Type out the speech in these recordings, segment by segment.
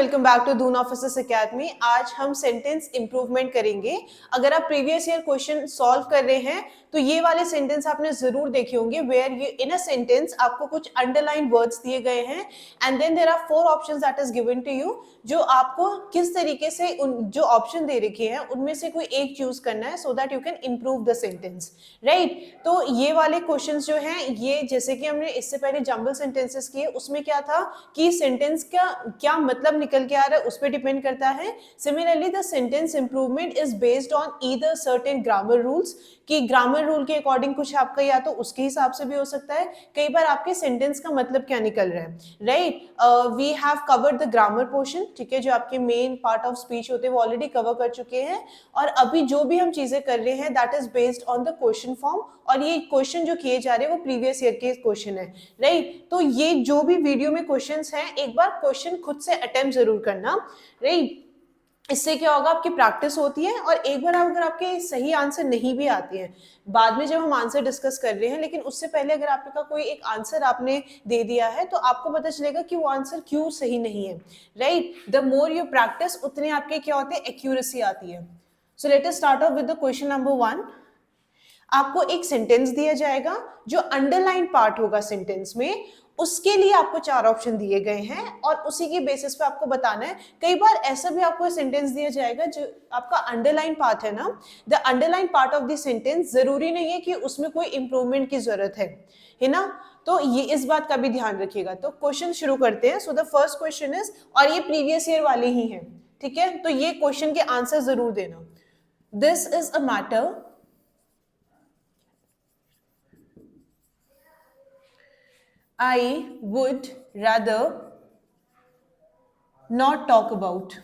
Welcome back to Doon officers academy. आज हम sentence improvement करेंगे। अगर आप प्रीवियस ईयर क्वेश्चन सॉल्व कर रहे हैं तो ये वाले सेंटेंस आपने जरूर देखे होंगे वेयर ये इन अ सेंटेंस आपको कुछ अंडरलाइन वर्ड्स दिए गए हैं and then there are 4 options that is given to you, जो आपको किस तरीके से उन जो ऑप्शन दे रखे हैं उनमें से कोई एक चूज करना है so that you can improve the sentence, right. तो ये वाले क्वेश्चंस जो हैं ये जैसे कि हमने इससे पहले जंबल सेंटेंसेस किए उसमें क्या था कि सेंटेंस का क्या मतलब निकल के आ रहा है उस पर डिपेंड करता है। Similarly the sentence improvement is based on either certain grammar rules, कि ग्रामर रूल के अकॉर्डिंग कुछ आपका या तो उसके हिसाब से भी हो सकता है, कई बार आपके सेंटेंस का मतलब क्या निकल रहा है, right. We have covered the grammar portion, ठीक है, जो आपके मेन पार्ट ऑफ स्पीच होते हैं वो ऑलरेडी कवर कर चुके हैं और अभी जो भी हम चीजें कर रहे हैं that is based on the question form और ये क्वेश्चन जो किए जा रहे हैं वो प्रीवियस ईयर के क्वेश्चन है, राइट। तो ये जो भी वीडियो में क्वेश्चंस हैं एक बार क्वेश्चन खुद से अटेम्प्ट जरूर करना, राइट। इससे क्या होगा, आपकी प्रैक्टिस होती है और एक बार अगर आपके सही आंसर नहीं भी आते हैं बाद में जब हम आंसर डिस्कस कर रहे हैं, लेकिन उससे पहले अगर आपका कोई एक आंसर आपने दे दिया है तो आपको पता चलेगा कि वो आंसर क्यों सही नहीं है, right. The more you practice उतने आपके क्या होते हैं, एक्यूरेसी आती है। So let us start of with the question number 1। आपको एक सेंटेंस दिया जाएगा, जो अंडरलाइन पार्ट होगा सेंटेंस में उसके लिए आपको 4 ऑप्शन दिए गए हैं और उसी के बेसिस पे आपको बताना है। कई बार ऐसा भी आपको सेंटेंस दिया जाएगा जो आपका अंडरलाइन पार्ट है ना, the underline part of the sentence जरूरी नहीं है कि उसमें कोई इंप्रूवमेंट की जरूरत है ना। तो ये इस बात का भी ध्यान रखिएगा। तो क्वेश्चन शुरू करते हैं। So the first question is, और ये प्रीवियस ईयर वाले ही हैं, ठीक है, तो ये क्वेश्चन के आंसर जरूर देना। This is a matter I would rather not talk about।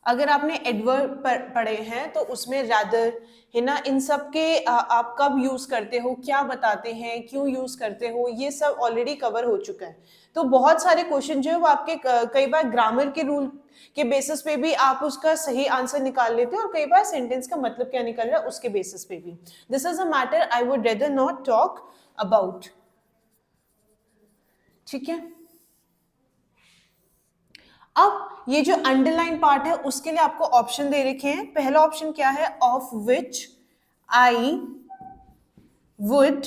अगर आपने एडवर्ब पढ़े हैं तो उसमें rather है ना, इन सब के आप कब यूज करते हो, क्या बताते हैं, क्यों यूज करते हो, ये सब ऑलरेडी कवर हो चुका है। तो बहुत सारे क्वेश्चन जो है वो आपके कई बार ग्रामर के रूल के बेसिस पे भी आप उसका सही आंसर निकाल लेते हो और कई बार सेंटेंस का मतलब क्या निकल रहा है उसके बेसिस पे भी। This is a matter I would rather not talk about, ठीक है। अब ये जो अंडरलाइन पार्ट है उसके लिए आपको ऑप्शन दे रखे हैं। पहला ऑप्शन क्या है, of which I would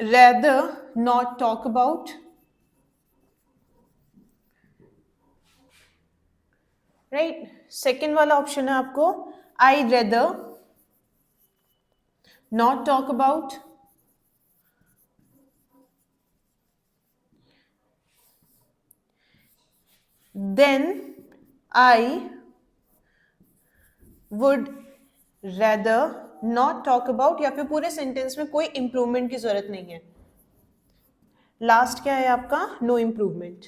rather not talk about, right. Second वाला ऑप्शन है आपको आई rather not talk about, then I would rather not talk about, या फिर पूरे सेंटेंस में कोई इंप्रूवमेंट की जरूरत नहीं है। लास्ट क्या है आपका, नो इंप्रूवमेंट।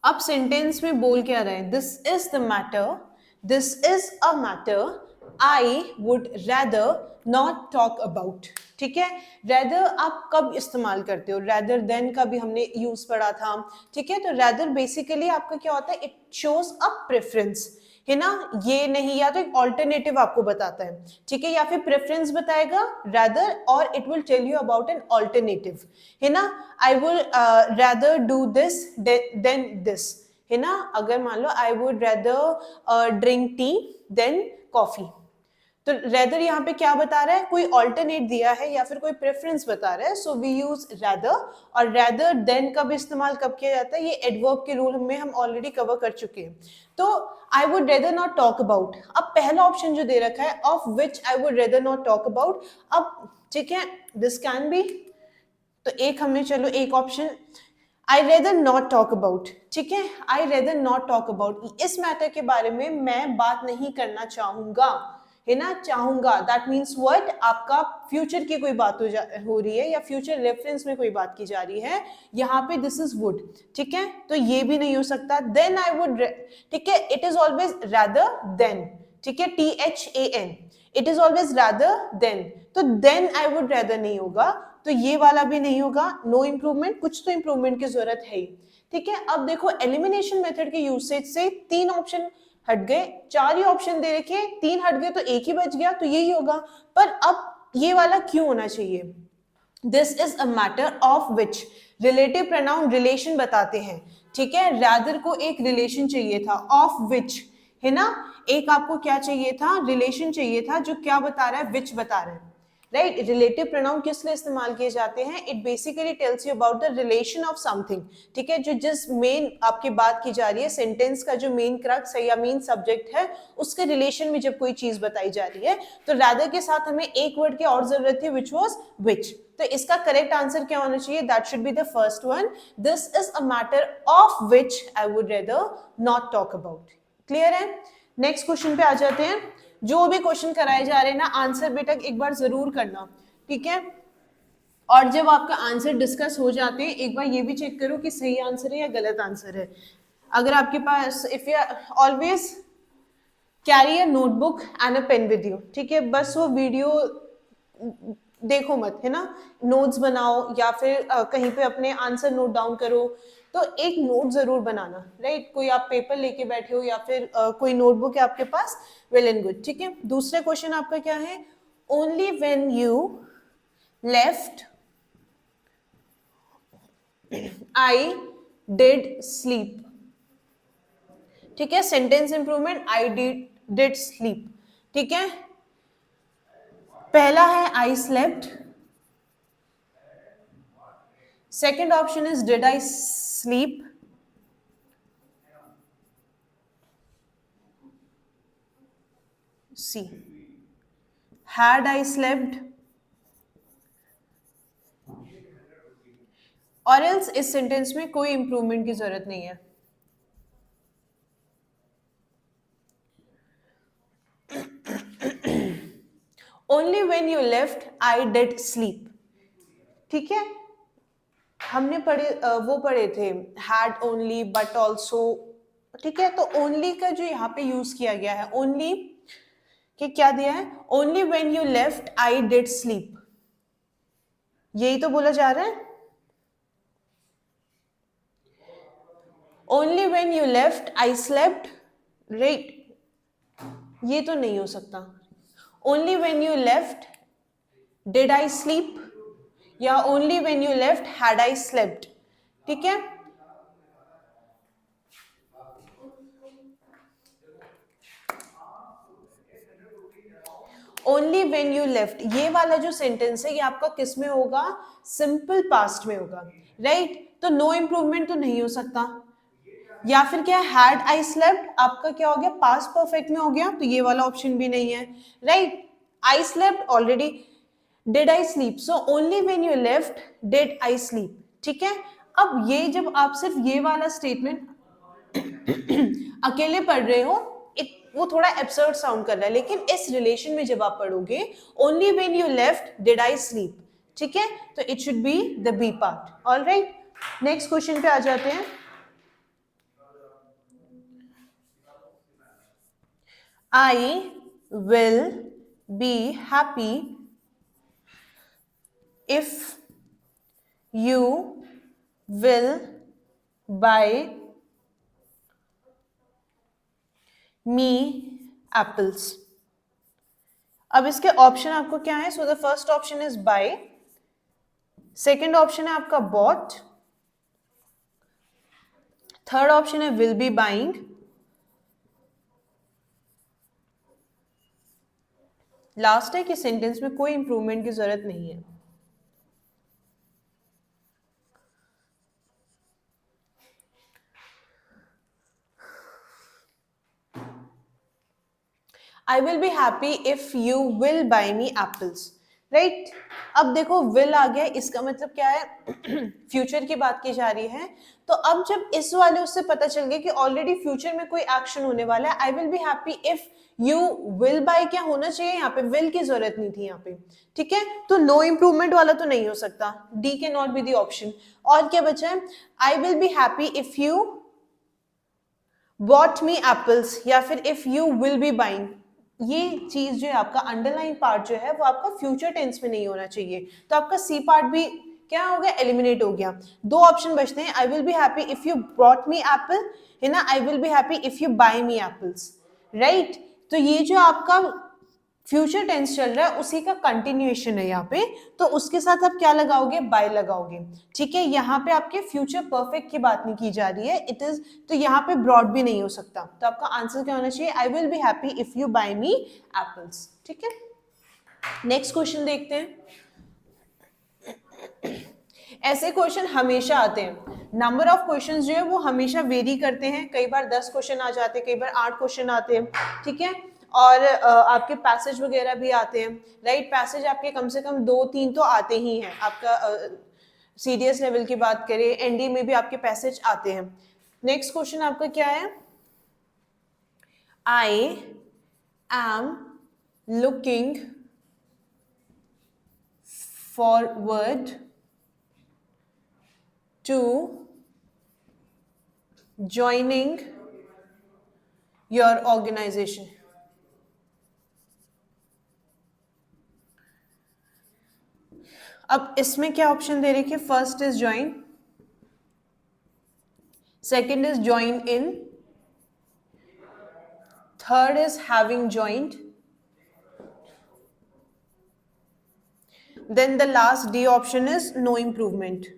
अब सेंटेंस में बोल क्या रहे हैं, this is the matter, this is a matter I would rather not talk about, ठीक है। रेदर आप कब इस्तेमाल करते हो, रेदर देन का भी हमने यूज पढ़ा था, ठीक है। तो रेदर बेसिकली आपका क्या होता है, इट शोज अ प्रेफरेंस, है ना। ये नहीं, या तो एक ऑल्टरनेटिव आपको बताता है, ठीक है, या फिर प्रेफरेंस बताएगा रेदर, और it will tell you about an alternative, है ना। I will rather do this than this, है ना। अगर मान लो I would rather drink tea than coffee, तो रेदर यहाँ पे क्या बता रहा है, कोई ऑल्टरनेट दिया है या फिर कोई प्रेफरेंस बता रहा है, सो वी यूज रेदर। और रेदर देन का भी इस्तेमाल कब किया जाता है, ये एडवर्ब के रूल में हम ऑलरेडी कवर कर चुके हैं। तो आई would rather not talk about, अब पहला ऑप्शन जो दे रखा है of which I would rather not talk about, अब ठीक है, दिस कैन बी, तो एक हमने, चलो एक option I rather not talk about, ठीक है, आई रेदर नॉट टॉक अबाउट, इस मैटर के बारे में मैं बात नहीं करना चाहूंगा, है ना। चाहूंगा दैट मीन्स व्हाट, आपका फ्यूचर की कोई बात हो रही है या फ्यूचर रेफरेंस में कोई बात की जा रही है, यहाँ पे दिस इज वुड, ठीक है, तो ये भी नहीं हो सकता। देन आई वुड, ठीक है, it is always rather than, ठीक है, THAN, it is always rather than, तो देन आई वुड रादर नहीं होगा, तो ये वाला भी नहीं होगा, नो इंप्रूवमेंट, कुछ तो इंप्रूवमेंट की जरूरत है ही, ठीक है। अब देखो एलिमिनेशन मेथड के यूसेज से 3 ऑप्शन हट गए, 4 ही ऑप्शन दे रखे, 3 हट गए तो एक ही बच गया, तो यही होगा। पर अब ये वाला क्यों होना चाहिए, this is a matter of which, relative pronoun relation बताते हैं, ठीक है। रादर को एक रिलेशन चाहिए था, ऑफ विच, है ना, एक आपको क्या चाहिए था, रिलेशन चाहिए था जो क्या बता रहा है, विच बता रहा है, राइट। रिलेटिव प्रोनाउन किस लिए इस्तेमाल किए जाते हैं, it basically tells you about the relation of something, ठीक है, जो जिस मेन आपकी बात की जा रही है, सेंटेंस का जो मेन क्रक्स है या मेन सब्जेक्ट है, उसके रिलेशन में जब कोई चीज बताई जा रही है, तो रादर के साथ हमें एक वर्ड की और जरूरत थी, विच वॉज विच। तो इसका करेक्ट आंसर क्या होना चाहिए, that should be the first one, this is a matter of which I would rather not talk about. Clear है। नेक्स्ट क्वेश्चन पे आ जाते हैं। जो भी क्वेश्चन कराए जा रहे हैं ना, आंसर बेटा एक बार जरूर करना, ठीक है। और जब आपका आंसर डिस्कस हो जाते हैं, एक बार ये भी चेक करो कि सही आंसर है या गलत आंसर है। अगर आपके पास, if you always carry a notebook and a pen with you, ठीक है, बस वो वीडियो देखो मत, है ना, नोट्स बनाओ या फिर कहीं पे अपने आंसर नोट डाउन करो, तो एक नोट जरूर बनाना, राइट। कोई आप पेपर लेके बैठे हो या फिर कोई नोटबुक है आपके पास, वेल एंड गुड, ठीक है। दूसरा क्वेश्चन आपका क्या है, only when you left I did sleep, ठीक है, sentence improvement, I did sleep, ठीक है। पहला है I slept, second option is did I sleep, C had I slept, और एल्स इस सेंटेंस में कोई इंप्रूवमेंट की जरूरत नहीं है। Only when you left I did sleep, ठीक है। हमने वो पढ़े थे हैड ओनली बट ऑल्सो, ठीक है। तो ओनली का जो यहाँ पे यूज किया गया है, ओनली कि क्या दिया है, only when you left I did sleep, यही तो बोला जा रहा है। Only when you left I slept, right, ये तो नहीं हो सकता। Only when you left did I sleep, या only when you left had I slept, ठीक है। ओनली व्हेन यू लेफ्ट, ये वाला जो सेंटेंस है ये आपका किस में होगा, सिंपल पास्ट में होगा, राइट। तो नो इंप्रूवमेंट तो नहीं हो सकता, या फिर क्या, हैड आई स्लेप्ट आपका क्या हो गया, पास्ट परफेक्ट में हो गया, तो ये वाला ऑप्शन भी नहीं है, right. I slept already, did I sleep, so only when you left did I sleep, ठीक है। अब ये जब आप सिर्फ ये वाला स्टेटमेंट अकेले पढ़ रहे हो, वो थोड़ा एब्सर्ड साउंड कर रहा है, लेकिन इस रिलेशन में जब आप पढ़ोगे, only when you left did I sleep, ठीक है, तो it should be the B part. Alright, next question पे आ जाते हैं। I will be happy if you will buy me apples. अब इसके ऑप्शन आपको क्या है, so the first option is by, second option है आपका बॉट, थर्ड ऑप्शन है विल बी बाइंग, लास्ट है कि सेंटेंस में कोई इंप्रूवमेंट की जरूरत नहीं है। आई will be happy if you will buy me apples, right. अब देखो विल आ गया, इसका मतलब क्या है, फ्यूचर की बात की जा रही है। तो अब जब इस वाले उससे पता चल गया कि ऑलरेडी फ्यूचर में कोई एक्शन होने वाला है, आई will be happy if you will buy, क्या होना चाहिए यहाँ पे, विल की जरूरत नहीं थी यहाँ पे, ठीक है। तो नो इंप्रूवमेंट वाला तो नहीं हो सकता, डी के नॉट बी दी ऑप्शन। और क्या बचा है, आई will be happy if you bought me apples, या फिर if you will be buying, ये चीज जो है आपका अंडरलाइन पार्ट जो है वो आपका फ्यूचर टेंस में नहीं होना चाहिए, तो आपका सी पार्ट भी क्या हो गया, एलिमिनेट हो गया। दो ऑप्शन बचते हैं, I will be happy if you brought me apple, है ना, I will be happy if you buy me apples, right. तो ये जो आपका फ्यूचर टेंस चल रहा है उसी का कंटिन्यूएशन है यहाँ पे, तो उसके साथ आप क्या लगाओगे, बाय लगाओगे। ठीक है, यहाँ पे आपके फ्यूचर परफेक्ट की बात नहीं की जा रही है, इट इज, तो यहाँ पे ब्रॉड भी नहीं हो सकता। तो आपका आंसर क्या होना चाहिए, I will be happy if you buy me apples. ठीक है, नेक्स्ट क्वेश्चन देखते हैं। ऐसे क्वेश्चन हमेशा आते हैं, नंबर ऑफ क्वेश्चंस जो है वो हमेशा वेरी करते हैं, कई बार 10 क्वेश्चन आ जाते हैं, कई बार 8 क्वेश्चन आते हैं। ठीक है, और आपके पैसेज वगैरह भी आते हैं, राइट, पैसेज आपके कम से कम 2-3 तो आते ही हैं। आपका सीडीएस लेवल की बात करें, एनडी में भी आपके पैसेज आते हैं। नेक्स्ट क्वेश्चन आपका क्या है, I am looking forward to joining your organization. अब इसमें क्या ऑप्शन दे रखी है, first is join, second is join in, third is having joined, then the last D option is no improvement.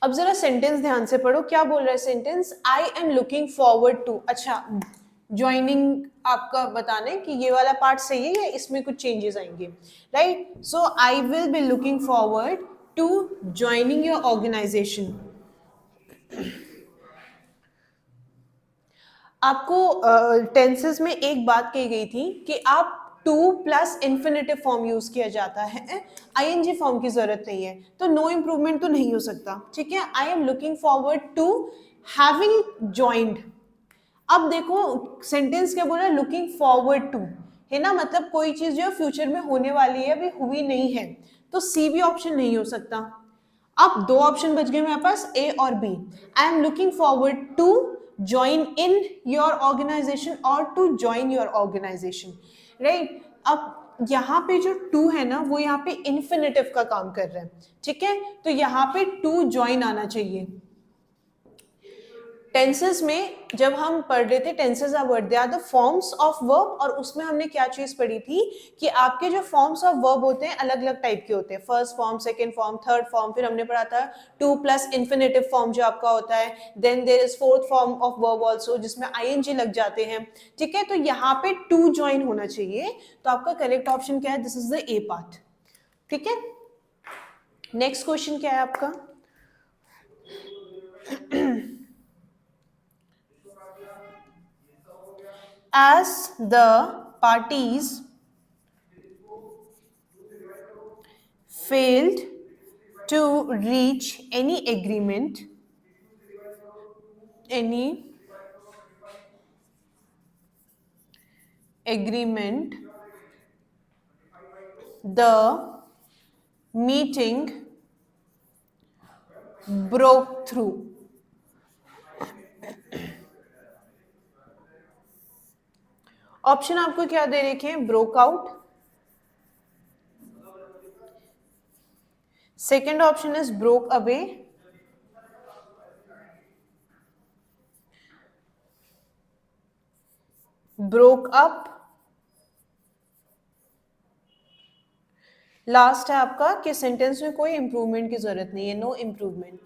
अब जरा सेंटेंस ध्यान से पढ़ो, क्या बोल रहा है sentence, I am looking forward to. अच्छा, ज्वाइनिंग आपका बताना है कि ये वाला पार्ट सही है या इसमें कुछ चेंजेस आएंगे, right. So I will be looking forward to joining your organisation. आपको टेंसेस में एक बात कही गई थी कि आप to plus infinitive form use किया जाता है, आईएनजी फॉर्म की जरूरत नहीं है, तो नो इम्प्रूवमेंट तो नहीं हो सकता। ठीक है, I am looking forward to having joined. अब देखो सेंटेंस क्या बोल रहा है, लुकिंग फॉरवर्ड टू, है ना, मतलब कोई चीज जो फ्यूचर में होने वाली है अभी हुई नहीं है, तो सी भी ऑप्शन नहीं हो सकता। अब दो ऑप्शन बच गए मेरे पास, ए और B. I am looking forward to join in your organisation और to join your organisation, right. अब यहाँ पे जो टू है ना वो यहाँ पे इन्फिनेटिव का काम कर रहा है। ठीक है, तो यहाँ पे टू ज्वाइन आना चाहिए। टेंसेस में जब हम पढ़ रहे थे tenses are word, they are the forms of verb, और उसमें हमने क्या चीज पढ़ी थी कि आपके जो फॉर्म्स ऑफ वर्ब होते हैं अलग अलग टाइप के होते हैं, first form, second form, third form, फिर हमने पढ़ा था टू प्लस इन्फिनेटिव फॉर्म जो आपका होता है, then there is fourth form of verb also जिसमें आईएनजी लग जाते हैं। ठीक है, तो यहाँ पे टू ज्वाइन होना चाहिए, तो आपका करेक्ट ऑप्शन क्या है, this is the A part. ठीक है, नेक्स्ट क्वेश्चन क्या है आपका, as the parties failed to reach any agreement, the meeting broke through. Option आपको क्या दे रखे हैं, broke out, second option is broke away, broke up, last है आपका कि सेंटेंस में कोई इंप्रूवमेंट की जरूरत नहीं है, no improvement.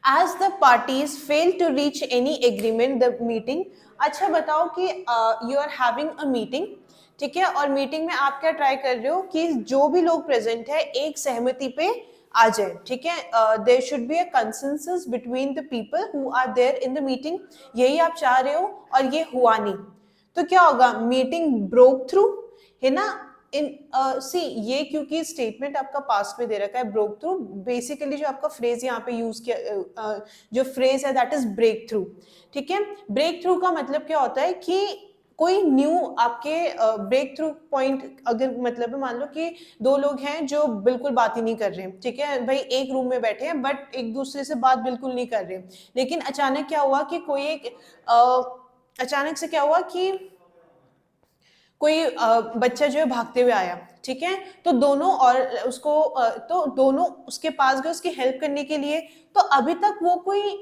As the parties fail to reach any agreement, the meeting, अच्छा बताओ कि you are having a meeting, ठीक है, और मीटिंग में आप क्या ट्राई कर रहे हो कि जो भी लोग प्रेजेंट है एक सहमति पे आ जाए। ठीक है, there should be a consensus between the people who are there in the meeting, यही आप चाह रहे हो और ये हुआ नहीं, तो क्या होगा, मीटिंग ब्रोक थ्रू, है ना। इन सी ये क्योंकि स्टेटमेंट आपका पास्ट में दे रखा है ब्रोक थ्रू, बेसिकली जो आपका फ्रेज यहाँ पे यूज किया जो फ्रेज है दैट इज ब्रेक थ्रू। ठीक है, ब्रेक थ्रू का मतलब क्या होता है कि कोई न्यू आपके ब्रेक थ्रू पॉइंट, अगर मतलब मान लो कि दो लोग हैं जो बिल्कुल बात ही नहीं कर रहे हैं, ठीक है भाई, एक रूम में बैठे हैं बट एक दूसरे से बात बिल्कुल नहीं कर रहे, लेकिन अचानक क्या हुआ कि कोई एक अचानक से क्या हुआ कि कोई बच्चा जो है भागते हुए आया, ठीक है, तो दोनों और उसको तो दोनों उसके पास गए उसकी हेल्प करने के लिए, तो अभी तक वो कोई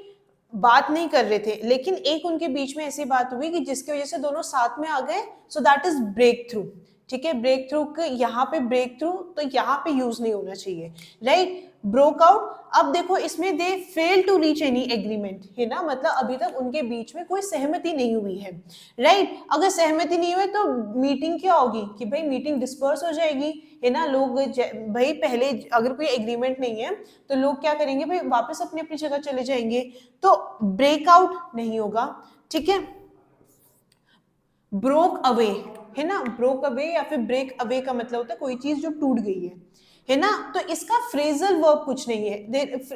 बात नहीं कर रहे थे, लेकिन एक उनके बीच में ऐसी बात हुई कि जिसकी वजह से दोनों साथ में आ गए, so that is breakthrough. ठीक है, ब्रेक थ्रू के यहाँ पे ब्रेक थ्रू तो यहाँ पे यूज नहीं होना चाहिए, राइट। ब्रोक आउट, अब देखो इसमें they fail to reach any agreement, है ना, मतलब अभी तक उनके बीच में कोई सहमति नहीं हुई है, राइट। अगर सहमति नहीं हुई तो मीटिंग क्या होगी कि भाई मीटिंग डिस्पर्स हो जाएगी, है ना, लोग भाई पहले अगर कोई एग्रीमेंट नहीं है तो लोग क्या करेंगे भाई, वापस अपनी अपनी जगह चले जाएंगे, तो ब्रेकआउट नहीं होगा, ठीक है। ब्रोक अवे, है ना, ब्रोक अवे या फिर ब्रेक अवे का मतलब होता है कोई चीज जो टूट गई है ना, तो इसका फ्रेजल वर्ब कुछ नहीं है,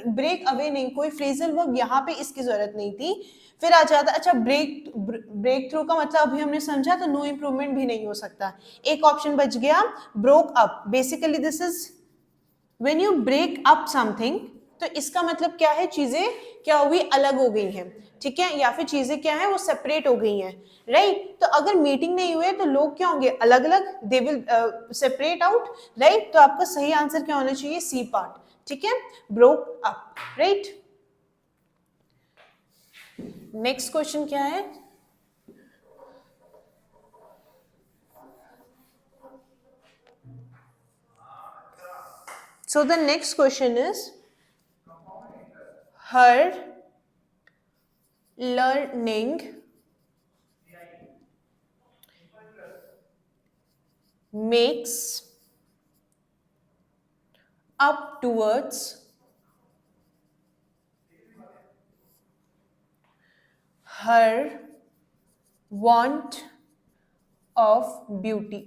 ब्रेक अवे नहीं, कोई फ्रेजल वर्ब यहाँ पे इसकी जरूरत नहीं थी। फिर आ जाता, अच्छा ब्रेक थ्रू का मतलब अभी हमने समझा, तो नो इंप्रूवमेंट भी नहीं हो सकता। एक ऑप्शन बच गया broke up, basically this is when you break up something, तो इसका मतलब क्या है, चीजें क्या हुई, अलग हो गई हैं, ठीक है, या फिर चीजें क्या है वो सेपरेट हो गई हैं, राइट। तो अगर मीटिंग नहीं हुए तो लोग क्या होंगे, अलग अलग, they will separate out, right. तो आपका सही आंसर क्या होना चाहिए, सी पार्ट, ठीक है, broke up, right. Next question क्या है, so the next question is her learning makes up towards her want of beauty।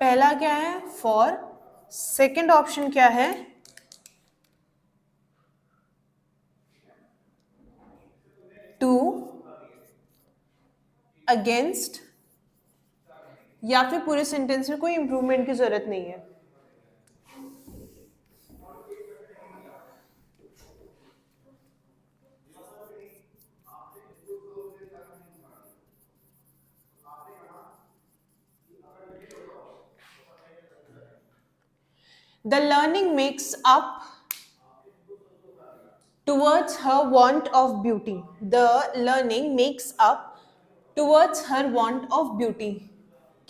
पहला क्या है फॉर, सेकंड ऑप्शन क्या है टू, अगेंस्ट, या फिर पूरे सेंटेंस में कोई इंप्रूवमेंट की जरूरत नहीं है। The learning makes up towards her want of beauty। The learning makes up towards her want of beauty।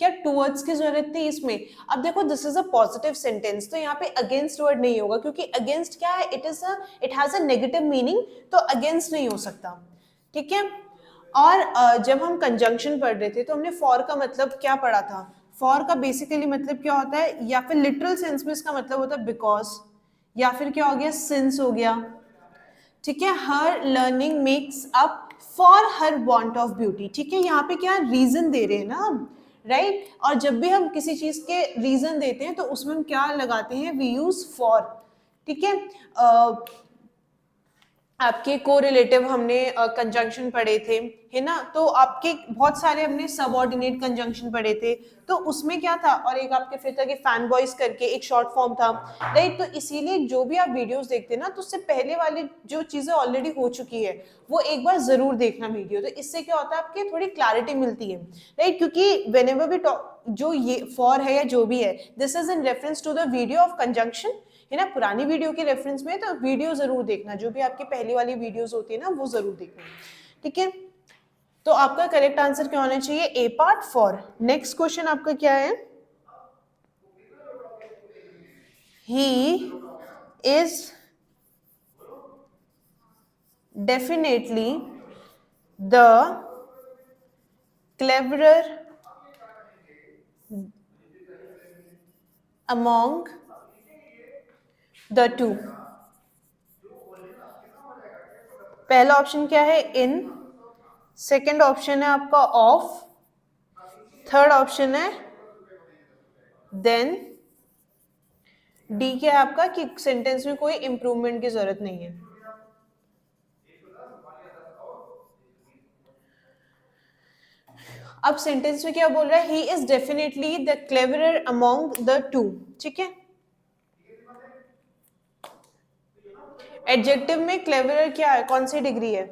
क्या टूवर्ड्स की जरूरत थी इसमें, अब देखो this is a positive sentence, तो यहाँ पे अगेंस्ट वर्ड नहीं होगा, क्योंकि अगेंस्ट क्या है, it has a negative meaning, तो अगेंस्ट नहीं हो सकता, ठीक है। और जब हम कंजंक्शन पढ़ रहे थे तो हमने फॉर का मतलब क्या पढ़ा था, फॉर का बेसिकली मतलब क्या होता है, या फिर लिटरल सेंस में इसका मतलब होता है बिकॉज, या फिर क्या हो गया, सिंस हो गया, ठीक है। Her learning makes up for her want of beauty, ठीक है, यहाँ पे क्या रीजन दे रहे हैं ना हम, राइट। और जब भी हम किसी चीज के रीजन देते हैं तो उसमें हम क्या लगाते हैं, वी यूज फॉर, ठीक है। आपके को रिलेटिव हमने कंजंक्शन पढ़े थे, है ना, तो आपके बहुत सारे हमने सबऑर्डिनेट कंजंक्शन पढ़े थे, तो उसमें क्या था, और एक आपके फिर था कि फैन बॉयज करके एक शॉर्ट फॉर्म था, राइट। तो इसीलिए जो भी आप वीडियोस देखते हैं ना, तो उससे पहले वाली जो चीजें ऑलरेडी हो चुकी है वो एक बार जरूर देखना वीडियो, तो इससे क्या होता है आपकी थोड़ी क्लैरिटी मिलती है, राइट। क्योंकि वेन एवर वी टॉक, जो ये फॉर है या जो भी है, this is in reference to the video of conjunction, है ना, पुरानी वीडियो के रेफरेंस में, तो वीडियो जरूर देखना, जो भी आपकी पहली वाली वीडियोस होती है ना वो जरूर देखना, ठीक है। तो आपका करेक्ट आंसर क्या होना चाहिए, ए पार्ट फॉर। नेक्स्ट क्वेश्चन आपका क्या है, ही is definitely the cleverer among the two. पहला ऑप्शन क्या है, इन, सेकंड ऑप्शन है आपका ऑफ, थर्ड ऑप्शन है देन, डी क्या है आपका कि सेंटेंस में कोई इंप्रूवमेंट की जरूरत नहीं है। अब सेंटेंस में क्या बोल रहा है, ही is definitely the cleverer among the two, ठीक है। एडजेक्टिव में क्लेवरर क्या है, कौन सी डिग्री है,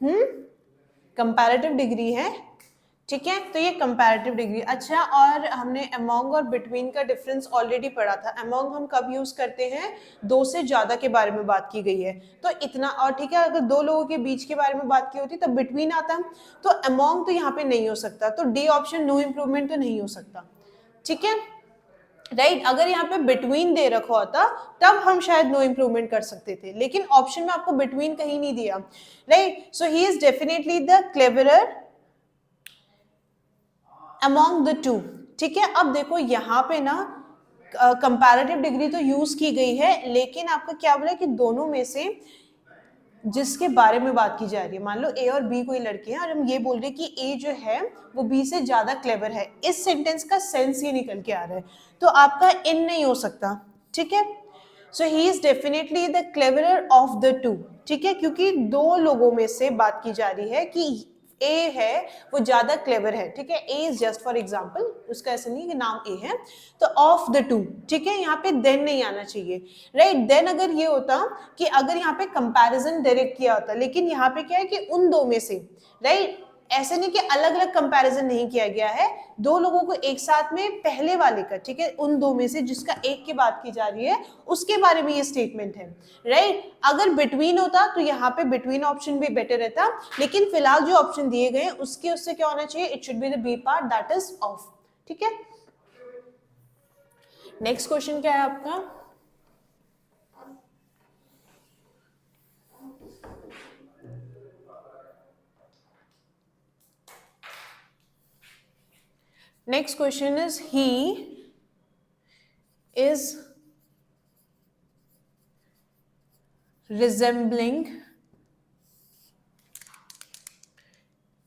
कंपैरेटिव डिग्री है, ठीक है, तो ये कंपैरेटिव डिग्री। अच्छा, और हमने अमोंग और बिटवीन का डिफरेंस ऑलरेडी पढ़ा था। अमोंग हम कब यूज करते हैं, दो से ज्यादा के बारे में बात की गई है तो इतना, और ठीक है, अगर दो लोगों के बीच के बारे में बात की होती तब बिटवीन आता, तो अमोंग तो यहाँ पे नहीं हो सकता, तो डी ऑप्शन नो इम्प्रूवमेंट तो नहीं हो सकता, ठीक है, राइट। अगर यहाँ पे बिटवीन दे रखा होता तब हम शायद नो इम्प्रूवमेंट कर सकते थे, लेकिन ऑप्शन में आपको बिटवीन कहीं नहीं दिया, right. So he is definitely the cleverer among the two, ठीक है। अब देखो यहाँ पे ना कंपैरेटिव डिग्री तो यूज की गई है, लेकिन आपको क्या बोला कि दोनों में से जिसके बारे में बात की जा रही है, मान लो ए और बी कोई लड़के हैं और हम ये बोल रहे हैं कि ए जो है वो बी से ज्यादा क्लेवर है, इस सेंटेंस का सेंस ये निकल के आ रहा है, तो आपका इन नहीं हो सकता, ठीक है। So he is definitely the cleverer of the two, ठीक है, क्योंकि दो लोगों में से बात की जा रही है कि ए है वो ज्यादा क्लेवर है, ठीक है। ए इज जस्ट फॉर एग्जाम्पल, उसका ऐसा नहीं कि नाम ए है, तो ऑफ द टू, ठीक है, यहाँ पे देन नहीं आना चाहिए, राइट। देन अगर ये होता कि अगर यहाँ पे कंपैरिजन डायरेक्ट किया होता, लेकिन यहाँ पे क्या है कि उन दो में से, राइट, ऐसे नहीं कि अलग अलग कंपैरिजन नहीं किया गया है, दो लोगों को एक साथ में पहले वाले का, ठीक है, उन दो में से जिसका एक की बात की जा रही है उसके बारे में ये स्टेटमेंट है, राइट। अगर बिटवीन होता तो यहाँ पे बिटवीन ऑप्शन भी बेटर रहता, लेकिन फिलहाल जो ऑप्शन दिए गए उसके उससे क्या होना चाहिए, it should be the B part, that is of, ठीक है। नेक्स्ट क्वेश्चन क्या है आपका, next question is he is resembling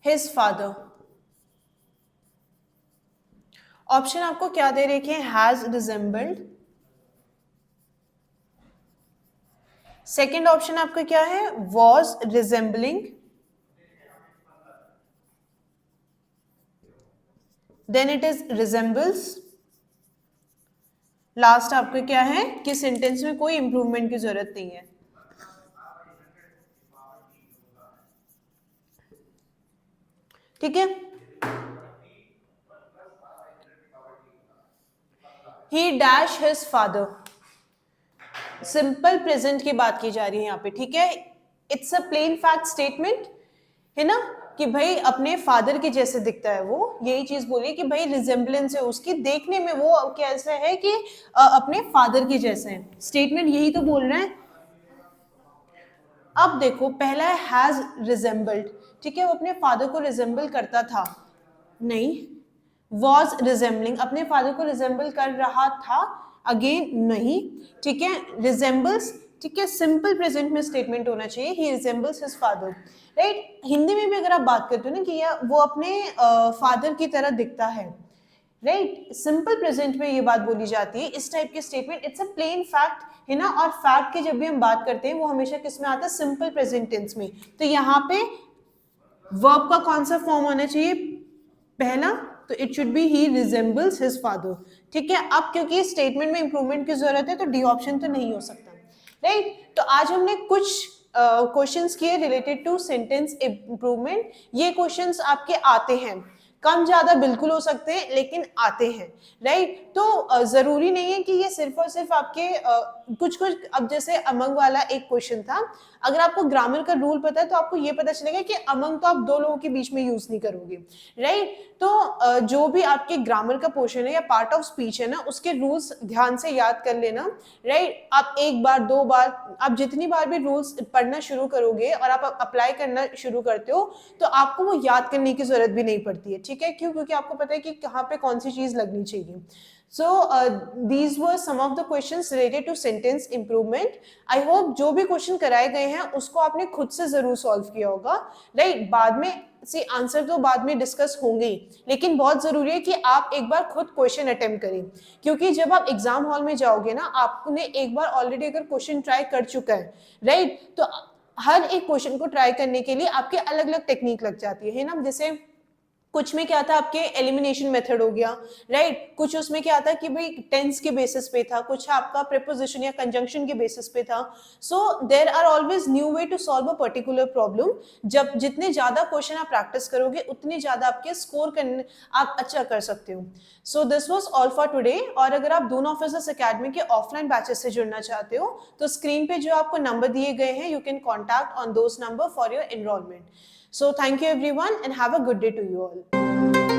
his father। Option आपको क्या दे रखे हैं, हैज रिजेंबल्ड, सेकेंड ऑप्शन आपका क्या है, was resembling, then it is resembles, last आपका क्या है कि सेंटेंस में कोई इंप्रूवमेंट की जरूरत नहीं है, ठीक है। ही dash his father, simple present की बात की जा रही है यहाँ पे, ठीक है। It's a plain fact statement है ना, कि भाई अपने फादर के जैसे दिखता है वो, यही चीज बोलिए कि भाई रिजेंबलेंस है उसकी, देखने में वो कैसा है कि अपने फादर के जैसे है, स्टेटमेंट यही तो बोल रहे हैं। अब देखो पहला है हैज रिजेंबल्ड, ठीक है, वो अपने फादर को रिजेंबल करता था, नहीं, वॉज रिजेंबलिंग, अपने फादर को रिजेंबल कर रहा था, अगेन नहीं, ठीक है, रिजेंबल्स, ठीक है, सिंपल प्रेजेंट में स्टेटमेंट होना चाहिए, he resembles his father, right. Hindi में भी अगर आप बात करते हो ना कि वो अपने फादर की तरह दिखता है, राइट, सिंपल प्रेजेंट में ये बात बोली जाती है, इस टाइप के statement, it's a plain fact है ना, और फैक्ट की जब भी हम बात करते हैं वो हमेशा किस में आता है, सिंपल प्रेजेंट टेंस में, तो यहाँ पे वर्ब का कौन सा फॉर्म होना चाहिए, पहला, तो it should B he resembles his father, ठीक है। अब क्योंकि स्टेटमेंट में इंप्रूवमेंट की जरूरत है तो डी ऑप्शन तो नहीं हो सकता, राइट। तो आज हमने कुछ क्वेश्चंस किए रिलेटेड टू सेंटेंस इंप्रूवमेंट, ये क्वेश्चंस आपके आते हैं, कम ज्यादा बिल्कुल हो सकते हैं लेकिन आते हैं, राइट। तो जरूरी नहीं है कि ये सिर्फ और सिर्फ आपके कुछ कुछ, अब जैसे अमंग वाला एक क्वेश्चन था, अगर आपको ग्रामर का रूल पता है तो आपको ये पता चलेगा कि अमंग तो आप दो लोगों के बीच में यूज नहीं करोगे, राइट। तो जो भी आपके ग्रामर का पोर्शन है या पार्ट ऑफ स्पीच है ना, उसके रूल्स ध्यान से याद कर लेना, राइट। आप एक बार दो बार, आप जितनी बार भी रूल्स पढ़ना शुरू करोगे और आप अप्लाई करना शुरू करते हो तो आपको वो याद करने की जरूरत भी नहीं पड़ती है, ठीक है, क्यों, क्योंकि आपको पता है कि कहाँ पे कौन सी चीज लगनी चाहिए। So these were some of the questions related to sentence improvement. I hope जो भी क्वेश्चन कराए गए हैं उसको आपने खुद से जरूर सॉल्व किया होगा, राइट। बाद में से आंसर तो बाद में डिस्कस होंगे ही, लेकिन बहुत जरूरी है कि आप एक बार खुद क्वेश्चन अटेम्प्ट करें, क्योंकि जब आप एग्जाम हॉल में जाओगे ना, आपने एक बार ऑलरेडी अगर क्वेश्चन ट्राई कर चुका है, राइट, तो हर एक क्वेश्चन को ट्राई करने के लिए आपके अलग अलग टेक्निक लग जाती है ना, जैसे कुछ में क्या था आपके एलिमिनेशन मेथड हो गया, राइट, कुछ उसमें क्या था कि भाई टेंस के बेसिस पे था, कुछ आपका प्रीपोजिशन या कंजंक्शन के बेसिस पे था। So there are always new way to solve a particular problem. जब जितने ज्यादा क्वेश्चन आप प्रैक्टिस करोगे उतने ज्यादा आपके स्कोर करने आप अच्छा कर सकते हो। So this was all for today. और अगर आप दोनों ऑफिसर्स एकेडमी के ऑफलाइन बैचेस से जुड़ना चाहते हो तो स्क्रीन पे जो आपको नंबर दिए गए हैं, you can contact on those number for your enrolment. So thank you everyone and have a good day to you all.